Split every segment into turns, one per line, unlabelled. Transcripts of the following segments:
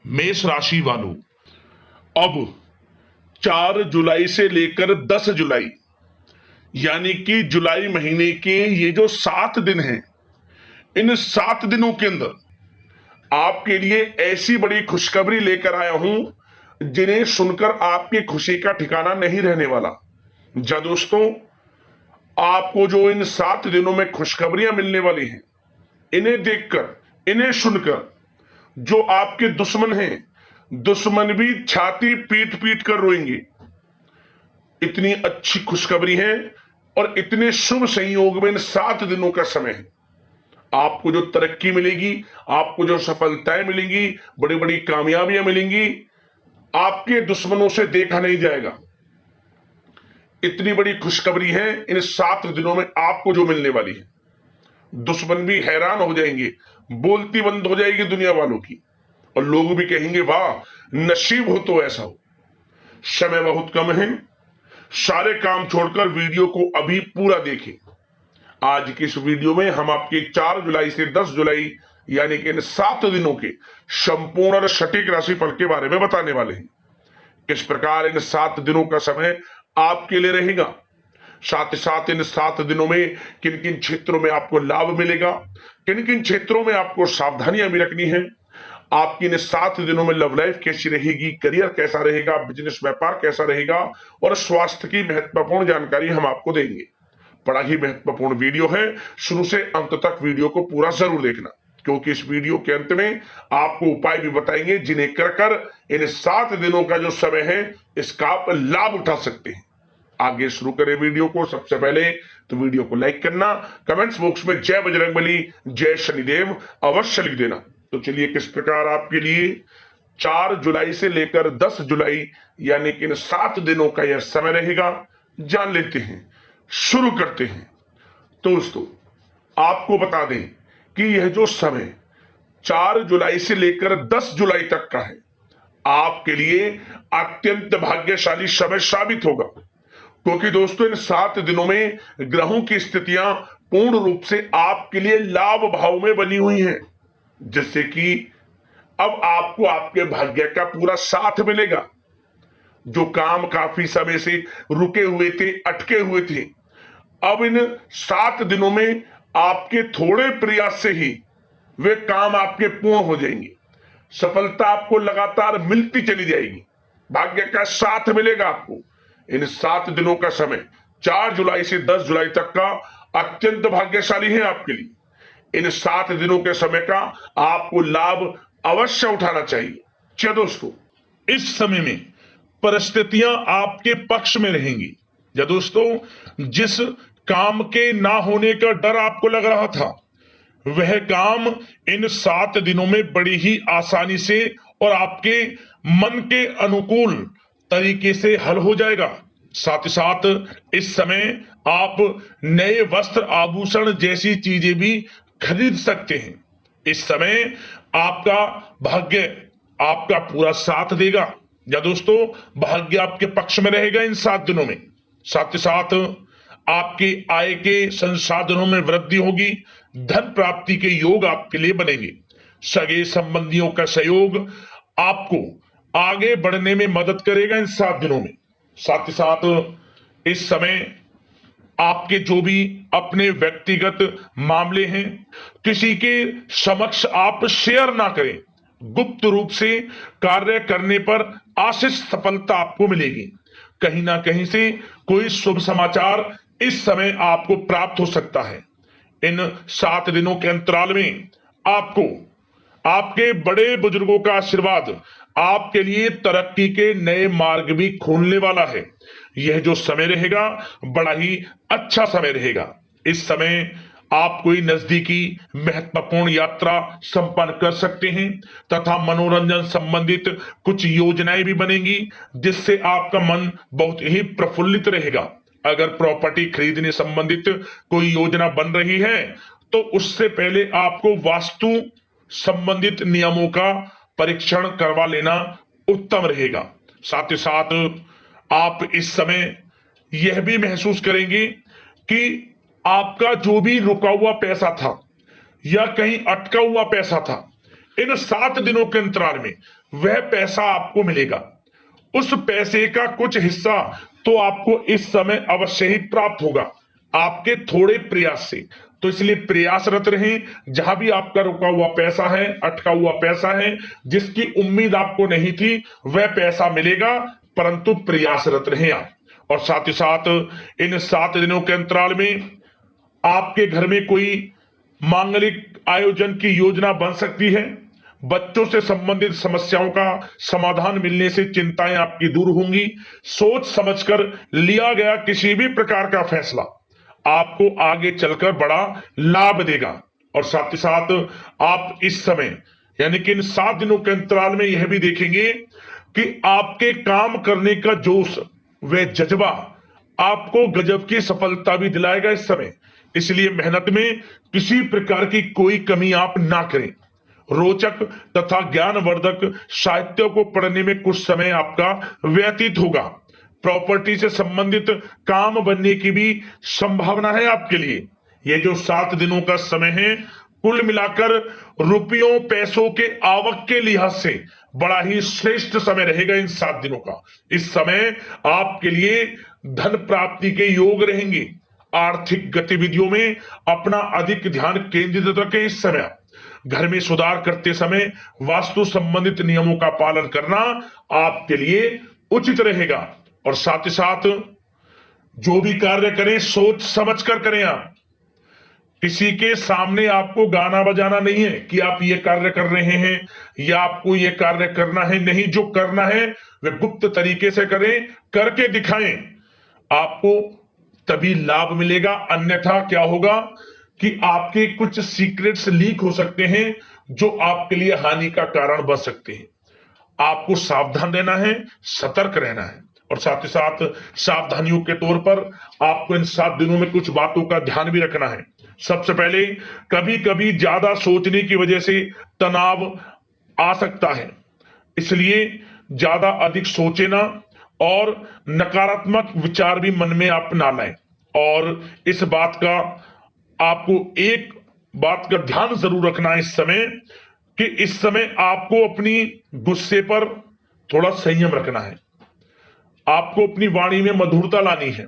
मेष राशि वालों, अब 4 जुलाई से लेकर 10 जुलाई यानी कि जुलाई महीने के ये जो 7 दिन हैं, इन 7 दिनों के अंदर आपके लिए ऐसी बड़ी खुशखबरी लेकर आया हूं जिन्हें सुनकर आपकी खुशी का ठिकाना नहीं रहने वाला। जा दोस्तों, आपको जो इन 7 दिनों में खुशखबरियां मिलने वाली हैं, इन्हें देखकर, इन्हें सुनकर जो आपके दुश्मन हैं, दुश्मन भी छाती पीट पीट कर रोएंगे। इतनी अच्छी खुशखबरी है और इतने शुभ संयोग में इन 7 दिनों का समय है। आपको जो तरक्की मिलेगी, आपको जो सफलताएं मिलेंगी, बड़ी बड़ी कामयाबियां मिलेंगी, आपके दुश्मनों से देखा नहीं जाएगा। इतनी बड़ी खुशखबरी है इन 7 दिनों में आपको जो मिलने वाली है। दुश्मन भी हैरान हो जाएंगे, बोलती बंद हो जाएगी दुनिया वालों की, और लोग भी कहेंगे वाह, नसीब हो तो ऐसा हो। समय बहुत कम है, सारे काम छोड़कर वीडियो को अभी पूरा देखें। आज की इस वीडियो में हम आपके 4 जुलाई से 10 जुलाई यानी कि इन 7 दिनों के संपूर्ण और सटीक राशिफल के बारे में बताने वाले हैं। किस प्रकार इन 7 दिनों का समय आपके लिए रहेगा, साथ ही साथ इन 7 दिनों में किन किन क्षेत्रों में आपको लाभ मिलेगा, किन किन क्षेत्रों में आपको सावधानियां भी रखनी है, आपकी इन 7 दिनों में लव लाइफ कैसी रहेगी, करियर कैसा रहेगा, बिजनेस व्यापार कैसा रहेगा, और स्वास्थ्य की महत्वपूर्ण जानकारी हम आपको देंगे। बड़ा ही महत्वपूर्ण वीडियो है, शुरू से अंत तक वीडियो को पूरा जरूर देखना, क्योंकि इस वीडियो के अंत में आपको उपाय भी बताएंगे जिन्हें कर कर इन 7 दिनों का जो समय है इसका आप लाभ उठा सकते हैं। आगे शुरू करें वीडियो को। सबसे पहले तो वीडियो को लाइक करना, कमेंट्स बॉक्स में जय बजरंगबली, जय शनिदेव अवश्य लिख देना। तो चलिए, किस प्रकार आपके लिए 4 जुलाई से लेकर 10 जुलाई यानी कि इन 7 दिनों का यह समय रहेगा, जान लेते हैं, शुरू करते हैं। तो दोस्तों, आपको बता दें कि यह जो समय 4 जुलाई से लेकर 10 जुलाई तक का है, आपके लिए अत्यंत भाग्यशाली समय साबित होगा, क्योंकि दोस्तों इन 7 दिनों में ग्रहों की स्थितियां पूर्ण रूप से आपके लिए लाभ भाव में बनी हुई हैं, जिससे कि अब आपको आपके भाग्य का पूरा साथ मिलेगा। जो काम काफी समय से रुके हुए थे, अटके हुए थे, अब इन 7 दिनों में आपके थोड़े प्रयास से ही वे काम आपके पूर्ण हो जाएंगे। सफलता आपको लगातार मिलती चली जाएगी, भाग्य का साथ मिलेगा आपको। इन 7 दिनों का समय 4 जुलाई से 10 जुलाई तक का अत्यंत भाग्यशाली है आपके लिए। इन 7 दिनों के समय का आपको लाभ अवश्य उठाना चाहिए। चलिए दोस्तों, इस समय में परिस्थितियां आपके पक्ष में रहेंगी। या दोस्तों, जिस काम के ना होने का डर आपको लग रहा था, वह काम इन 7 दिनों में बड़ी ही आसानी से और आपके मन के अनुकूल तरीके से हल हो जाएगा। साथ ही साथ इस समय आप नए वस्त्र, आभूषण जैसी चीजें भी खरीद सकते हैं। इस समय आपका भाग्य आपका पूरा साथ देगा। या दोस्तों, भाग्य आपके पक्ष में रहेगा इन 7 दिनों में। साथ ही साथ आपके आय के संसाधनों में वृद्धि होगी, धन प्राप्ति के योग आपके लिए बनेंगे। सगे संबंधियों का सहयोग आपको आगे बढ़ने में मदद करेगा इन 7 दिनों में। साथ ही साथ इस समय आपके जो भी अपने व्यक्तिगत मामले हैं, किसी के समक्ष आप शेयर ना करें। गुप्त रूप से कार्य करने पर आशीष सफलता आपको मिलेगी। कहीं ना कहीं से कोई शुभ समाचार इस समय आपको प्राप्त हो सकता है। इन 7 दिनों के अंतराल में आपको आपके बड़े बुजुर्गों का आशीर्वाद आपके लिए तरक्की के नए मार्ग भी खोलने वाला है। यह जो समय रहेगा, बड़ा ही अच्छा समय रहेगा। इस समय आप कोई नजदीकी महत्वपूर्ण यात्रा संपन्न कर सकते हैं तथा मनोरंजन संबंधित कुछ योजनाएं भी बनेंगी, जिससे आपका मन बहुत ही प्रफुल्लित रहेगा। अगर प्रॉपर्टी खरीदने संबंधित कोई योजना बन रही है, तो उससे पहले आपको वास्तु संबंधित नियमों का परीक्षण करवा लेना उत्तम रहेगा। साथ ही साथ आप इस समय यह भी महसूस करेंगे कि आपका जो भी रुका हुआ पैसा था या कहीं अटका हुआ पैसा था, इन 7 दिनों के अंतराल में वह पैसा आपको मिलेगा। उस पैसे का कुछ हिस्सा तो आपको इस समय अवश्य ही प्राप्त होगा, आपके थोड़े प्रयास से। तो इसलिए प्रयासरत रहें। जहां भी आपका रुका हुआ पैसा है, अटका हुआ पैसा है, जिसकी उम्मीद आपको नहीं थी, वह पैसा मिलेगा, परंतु प्रयासरत रहें आप। और साथ ही साथ इन 7 दिनों के अंतराल में आपके घर में कोई मांगलिक आयोजन की योजना बन सकती है। बच्चों से संबंधित समस्याओं का समाधान मिलने से चिंताएं आपकी दूर होंगी। सोच समझकर लिया गया किसी भी प्रकार का फैसला आपको आगे चलकर बड़ा लाभ देगा। और साथ ही साथ आप इस समय यानी कि इन 7 दिनों के अंतराल में यह भी देखेंगे कि आपके काम करने का जोश व जज्बा आपको गजब की सफलता भी दिलाएगा इस समय। इसलिए मेहनत में किसी प्रकार की कोई कमी आप ना करें। रोचक तथा ज्ञानवर्धक साहित्य को पढ़ने में कुछ समय आपका व्यतीत होगा। प्रॉपर्टी से संबंधित काम बनने की भी संभावना है आपके लिए। ये जो 7 दिनों का समय है, कुल मिलाकर रुपयों पैसों के आवक के लिहाज से बड़ा ही श्रेष्ठ समय रहेगा इन 7 दिनों का। इस समय आपके लिए धन प्राप्ति के योग रहेंगे। आर्थिक गतिविधियों में अपना अधिक ध्यान केंद्रित रखें। इस समय घर में सुधार करते समय वास्तु संबंधित नियमों का पालन करना आपके लिए उचित रहेगा। और साथ ही साथ जो भी कार्य करें सोच समझ कर करें। आप किसी के सामने आपको गाना बजाना नहीं है कि आप ये कार्य कर रहे हैं या आपको ये कार्य करना है। नहीं, जो करना है वह गुप्त तरीके से करें, करके दिखाएं, आपको तभी लाभ मिलेगा। अन्यथा क्या होगा कि आपके कुछ सीक्रेट्स लीक हो सकते हैं जो आपके लिए हानि का कारण बन सकते हैं। आपको सावधान रहना है, सतर्क रहना है। और साथ ही साथ सावधानियों के तौर पर आपको इन 7 दिनों में कुछ बातों का ध्यान भी रखना है। सबसे पहले, कभी कभी ज्यादा सोचने की वजह से तनाव आ सकता है, इसलिए ज्यादा अधिक सोचे ना और नकारात्मक विचार भी मन में आप ना लाएं। और इस बात का आपको एक बात का ध्यान जरूर रखना है इस समय कि इस समय आपको अपनी गुस्से पर थोड़ा संयम रखना है। आपको अपनी वाणी में मधुरता लानी है,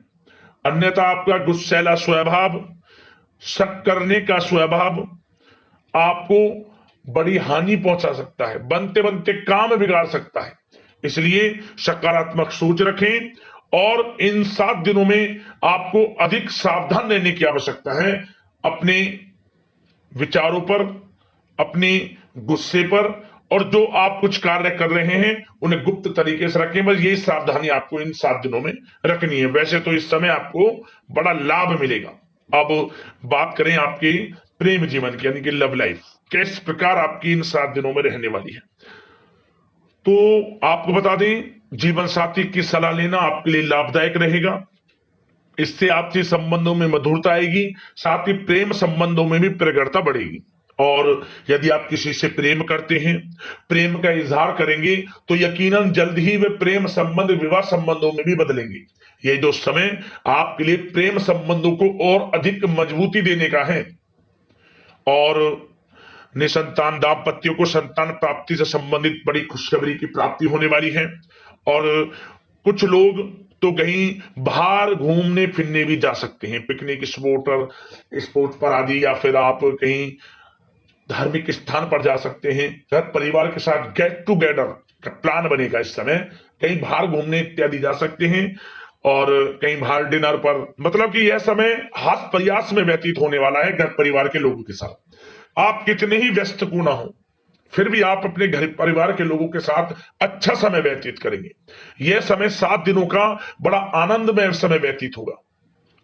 अन्यथा आपका गुस्सैला स्वभाव, शक करने का स्वभाव आपको बड़ी हानि पहुंचा सकता है, बनते बनते काम बिगाड़ सकता है। इसलिए सकारात्मक सोच रखें और इन 7 दिनों में आपको अधिक सावधान रहने की आवश्यकता है। अपने विचारों पर, अपने गुस्से पर, और जो आप कुछ कार्य कर रहे हैं उन्हें गुप्त तरीके से रखें। बस यही सावधानी आपको इन 7 दिनों में रखनी है। वैसे तो इस समय आपको बड़ा लाभ मिलेगा। अब बात करें आपके प्रेम जीवन की, यानी कि लव लाइफ किस प्रकार आपकी इन 7 दिनों में रहने वाली है। तो आपको बता दें, जीवन साथी की सलाह लेना आपके लिए लाभदायक रहेगा। इससे आपसी संबंधों में मधुरता आएगी, साथ ही प्रेम संबंधों में भी प्रगाढ़ता बढ़ेगी। और यदि आप किसी से प्रेम करते हैं, प्रेम का इजहार करेंगे, तो यकीनन जल्द ही वे प्रेम संबंध विवाह संबंधों में भी बदलेंगे। ये जो समय आपके लिए प्रेम संबंधों को और अधिक मजबूती देने का है। और निसंतान दाम्पत्यों को संतान प्राप्ति से संबंधित बड़ी खुशखबरी की प्राप्ति होने वाली है। और कुछ लोग तो कहीं बाहर घूमने फिरने भी जा सकते हैं, पिकनिक स्पॉट पर आदि, या फिर आप कहीं धार्मिक स्थान पर जा सकते हैं। घर परिवार के साथ गेट टुगेदर का प्लान बनेगा इस समय। कहीं बाहर घूमने इत्यादि जा सकते हैं और कहीं बाहर डिनर पर, मतलब कि यह समय हास प्रयास में व्यतीत होने वाला है घर परिवार के लोगों के साथ। आप कितने ही व्यस्त क्यों ना हो, फिर भी आप अपने घर परिवार के लोगों के साथ अच्छा समय व्यतीत करेंगे। यह समय 7 दिनों का बड़ा आनंदमय समय व्यतीत होगा।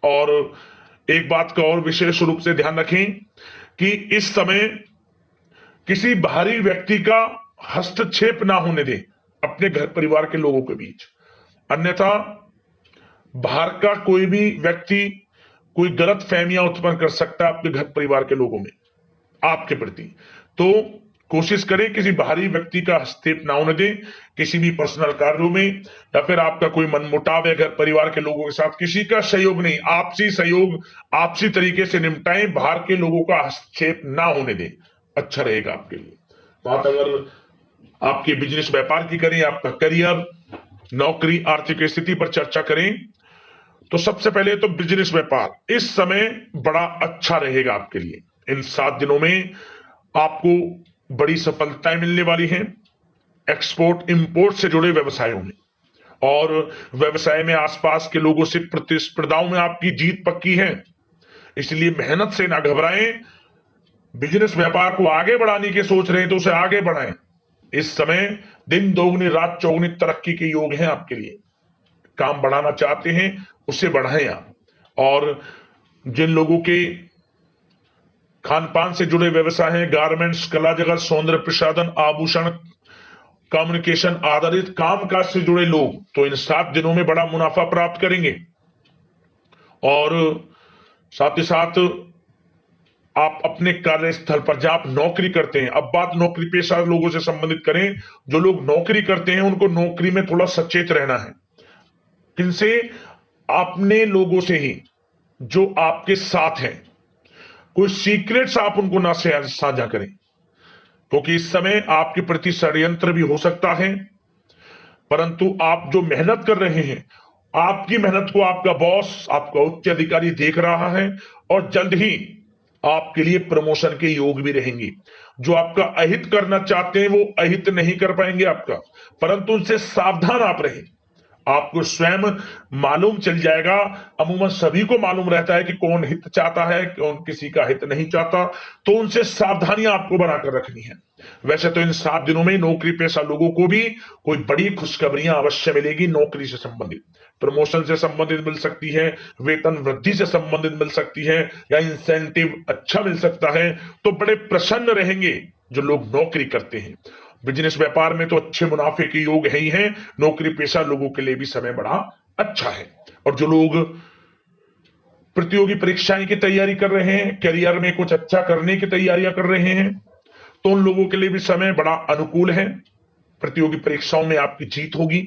और एक बात का और विशेष रूप से ध्यान रखें कि इस समय किसी बाहरी व्यक्ति का हस्तक्षेप ना होने दें अपने घर परिवार के लोगों के बीच। अन्यथा बाहर का कोई भी व्यक्ति कोई गलत फहमियां उत्पन्न कर सकता है अपने घर परिवार के लोगों में आपके प्रति। तो कोशिश करें किसी बाहरी व्यक्ति का हस्तक्षेप ना होने दें किसी भी पर्सनल कार्यों में, या फिर आपका कोई मनमुटाव है घर परिवार के लोगों के साथ, किसी का सहयोग नहीं, आपसी सहयोग आपसी तरीके से निपटाएं, बाहर के लोगों का हस्तक्षेप ना होने दें, अच्छा रहेगा आपके लिए। बात अगर आपके बिजनेस व्यापार की करें, आपका करियर, नौकरी, आर्थिक स्थिति पर चर्चा करें, तो सबसे पहले तो बिजनेस व्यापार इस समय बड़ा अच्छा रहेगा आपके लिए। इन 7 दिनों में आपको बड़ी सफलताएं मिलने वाली हैं एक्सपोर्ट इंपोर्ट से जुड़े व्यवसायों में, और व्यवसाय में आसपास के लोगों से प्रतिस्पर्धाओं में आपकी जीत पक्की है। इसलिए मेहनत से ना घबराएं। बिजनेस व्यापार को आगे बढ़ाने की सोच रहे हैं तो उसे आगे बढ़ाएं। इस समय दिन दोगुनी रात चौगुनी तरक्की के योग हैं आपके लिए। काम बढ़ाना चाहते हैं उसे बढ़ाएं आप। और जिन लोगों के खान पान से जुड़े व्यवसाय हैं, गारमेंट्स, कला जगत, सौंदर्य प्रसाधन, आभूषण, कम्युनिकेशन आधारित कामकाज से जुड़े लोग तो इन 7 दिनों में बड़ा मुनाफा प्राप्त करेंगे। और साथ ही साथ आप अपने कार्यस्थल पर जहां आप नौकरी करते हैं, अब बात नौकरी पेशा लोगों से संबंधित करें, जो लोग नौकरी करते हैं उनको नौकरी में थोड़ा सचेत रहना है। किनसे? अपने लोगों से ही जो आपके साथ हैं। कोई सीक्रेट्स आप उनको ना साझा करें, क्योंकि इस समय आपके प्रति षड्यंत्र भी हो सकता है। परंतु आप जो मेहनत कर रहे हैं, आपकी मेहनत को आपका बॉस, आपका उच्च अधिकारी देख रहा है, और जल्द ही आपके लिए प्रमोशन के योग भी रहेंगे। जो आपका अहित करना चाहते हैं वो अहित नहीं कर पाएंगे आपका, परंतु उनसे सावधान आप रहें। आपको स्वयं मालूम चल जाएगा। अमूमन सभी को मालूम रहता है कि कौन हित चाहता है, कौन किसी का हित नहीं चाहता, तो उनसे सावधानियां आपको बनाकर रखनी है। वैसे तो इन 7 दिनों में नौकरी पेशा लोगों को भी कोई बड़ी खुशखबरियां अवश्य मिलेगी। नौकरी से संबंधित, प्रमोशन से संबंधित मिल सकती है, वेतन वृद्धि से संबंधित मिल सकती है, या इंसेंटिव अच्छा मिल सकता है। तो बड़े प्रसन्न रहेंगे जो लोग नौकरी करते हैं। बिजनेस व्यापार में तो अच्छे मुनाफे के योग है ही हैं। नौकरी पेशा लोगों के लिए भी समय बड़ा अच्छा है। और जो लोग प्रतियोगी परीक्षाएं की तैयारी कर रहे हैं, करियर में कुछ अच्छा करने की तैयारियां कर रहे हैं, तो उन लोगों के लिए भी समय बड़ा अनुकूल है। प्रतियोगी परीक्षाओं में आपकी जीत होगी।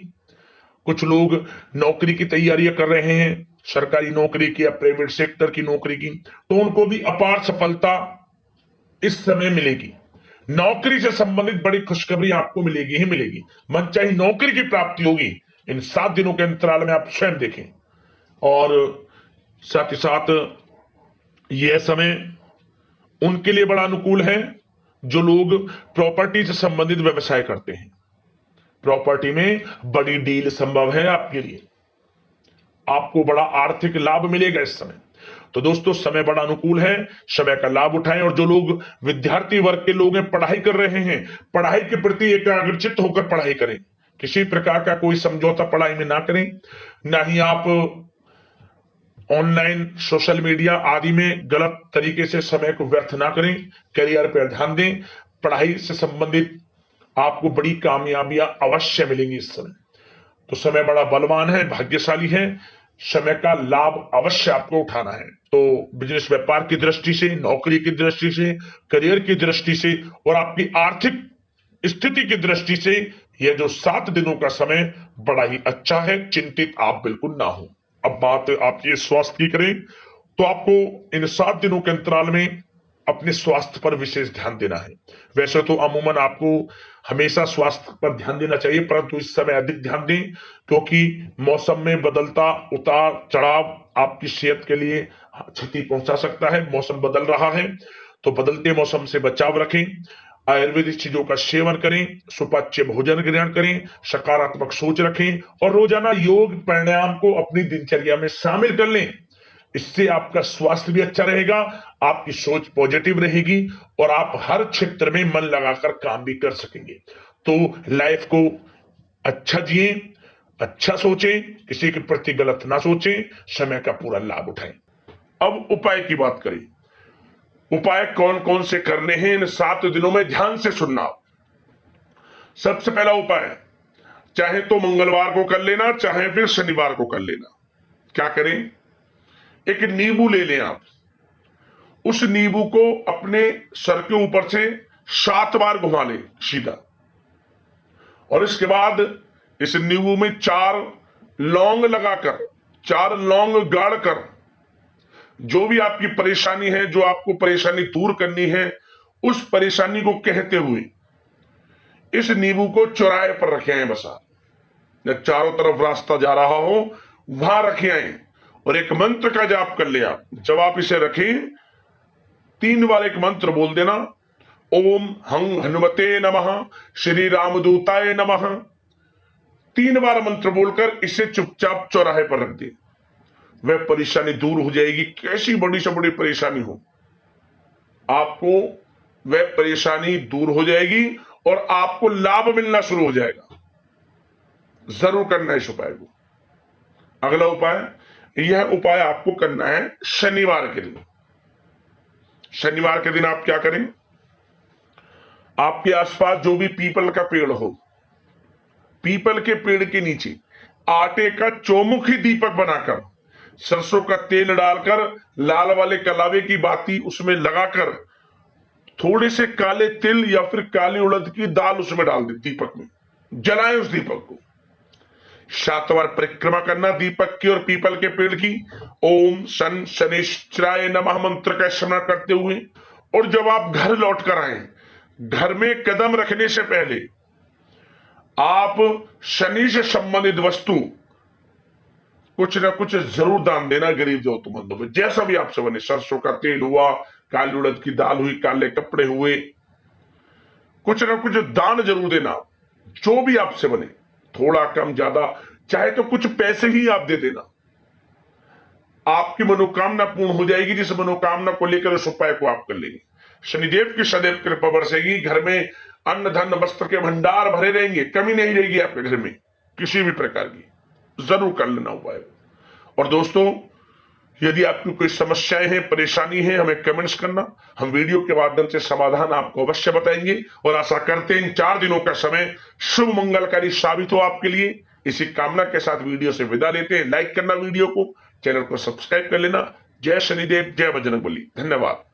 कुछ लोग नौकरी की तैयारियां कर रहे हैं, सरकारी नौकरी की या प्राइवेट सेक्टर की नौकरी की, तो उनको भी अपार सफलता इस समय मिलेगी। नौकरी से संबंधित बड़ी खुशखबरी आपको मिलेगी ही मिलेगी। मनचाही नौकरी की प्राप्ति होगी। इन 7 दिनों के अंतराल में आप स्वयं देखें। और साथ ही साथ यह समय उनके लिए बड़ा अनुकूल है जो लोग प्रॉपर्टी से संबंधित व्यवसाय करते हैं। प्रॉपर्टी में बड़ी डील संभव है आपके लिए। आपको बड़ा आर्थिक लाभ मिलेगा इस समय। तो दोस्तों, समय बड़ा अनुकूल है, समय का लाभ उठाएं। और जो लोग विद्यार्थी वर्ग के लोग हैं, पढ़ाई कर रहे हैं, पढ़ाई के प्रति एकाग्रचित्त होकर पढ़ाई करें। किसी प्रकार का कोई समझौता पढ़ाई में ना करें, ना ही आप ऑनलाइन सोशल मीडिया आदि में गलत तरीके से समय को व्यर्थ ना करें। करियर पर ध्यान दें। पढ़ाई से संबंधित आपको बड़ी कामयाबियां अवश्य मिलेंगी इस समय। तो समय बड़ा बलवान है, भाग्यशाली है। समय का लाभ अवश्य आपको उठाना है। तो बिजनेस व्यापार की दृष्टि से, नौकरी की दृष्टि से, करियर की दृष्टि से और आपकी आर्थिक स्थिति की दृष्टि से यह जो 7 दिनों का समय बड़ा ही अच्छा है। चिंतित आप बिल्कुल ना हो। अब बात आपके स्वास्थ्य की करें तो आपको इन 7 दिनों के अंतराल में अपने स्वास्थ्य पर विशेष ध्यान देना है। वैसे तो अमूमन आपको हमेशा स्वास्थ्य पर ध्यान देना चाहिए, परंतु इस समय अधिक ध्यान दें, क्योंकि मौसम में बदलता उतार चढ़ाव आपकी सेहत के लिए क्षति पहुंचा सकता है। मौसम बदल रहा है, तो बदलते मौसम से बचाव रखें। आयुर्वेदिक चीजों का सेवन करें, सुपाच्य भोजन ग्रहण करें, सकारात्मक सोच रखें और रोजाना योग प्राणायाम को अपनी दिनचर्या में शामिल कर लें। इससे आपका स्वास्थ्य भी अच्छा रहेगा, आपकी सोच पॉजिटिव रहेगी और आप हर क्षेत्र में मन लगाकर काम भी कर सकेंगे। तो लाइफ को अच्छा जिए, अच्छा सोचें, किसी के प्रति गलत ना सोचें, समय का पूरा लाभ उठाएं। अब उपाय की बात करें। उपाय कौन कौन से करने हैं इन 7 दिनों में, ध्यान से सुनना। सबसे पहला उपाय, चाहे तो मंगलवार को कर लेना, चाहे फिर शनिवार को कर लेना। क्या करें? एक नींबू ले लें आप। उस नींबू को अपने सर के ऊपर से 7 बार घुमा लें सीधा, और इसके बाद इस नींबू में 4 लौंग लगाकर, 4 लौंग गाड़कर, जो भी आपकी परेशानी है, जो आपको परेशानी दूर करनी है, उस परेशानी को कहते हुए इस नींबू को चौराहे पर रखे आए, बस आप जब चारों तरफ रास्ता जा रहा हो वहां रखे आए और एक मंत्र का जाप कर लिया। जब आप इसे रखें 3 बार एक मंत्र बोल देना, ओम हं हनुमते नमः, श्री रामदूताय नमः। 3 बार मंत्र बोलकर इसे चुपचाप चौराहे पर रख दे, वह परेशानी दूर हो जाएगी। कैसी बड़ी से बड़ी परेशानी हो, आपको वह परेशानी दूर हो जाएगी और आपको लाभ मिलना शुरू हो जाएगा। जरूर करना है इस उपाय को। अगला उपाय, यह उपाय आपको करना है शनिवार के दिन। शनिवार के दिन आप क्या करें, आपके आसपास जो भी पीपल का पेड़ हो, पीपल के पेड़ के नीचे आटे का चौमुखी दीपक बनाकर सरसों का तेल डालकर लाल वाले कलावे की बाती उसमें लगाकर थोड़े से काले तिल या फिर काली उड़द की दाल उसमें डाल दे, दीपक में जलाएं उस दीपक को। 7 बार परिक्रमा करना दीपक की और पीपल के पेड़ की, ओम शन शनिश्चराय नमः मंत्र का स्मरण करते हुए। और जब आप घर लौट कर आए, घर में कदम रखने से पहले आप शनि से संबंधित वस्तु कुछ ना कुछ जरूर दान देना गरीब जरूरतमंदों में, जैसा भी आपसे बने। सरसों का तेल हुआ, काली उड़द की दाल हुई, काले कपड़े हुए, कुछ ना कुछ दान जरूर देना, जो भी आपसे बने, थोड़ा कम ज्यादा, चाहे तो कुछ पैसे ही आप दे देना। आपकी मनोकामना पूर्ण हो जाएगी। जिस मनोकामना को लेकर उस उपाय को आप कर लेंगे, शनिदेव की सदैव कृपा बरसेगी। घर में अन्न धन वस्त्र के भंडार भरे रहेंगे, कमी नहीं रहेगी आपके घर में किसी भी प्रकार की। जरूर कर लेना उपाय। और दोस्तों, यदि आपकी कोई समस्याएं हैं, परेशानी है, हमें कमेंट्स करना, हम वीडियो के माध्यम से समाधान आपको अवश्य बताएंगे। और आशा करते हैं इन 4 दिनों का समय शुभ मंगलकारी साबित हो आपके लिए। इसी कामना के साथ वीडियो से विदा लेते हैं। लाइक करना वीडियो को, चैनल को सब्सक्राइब कर लेना। जय शनिदेव, जय बजरंगबली। धन्यवाद।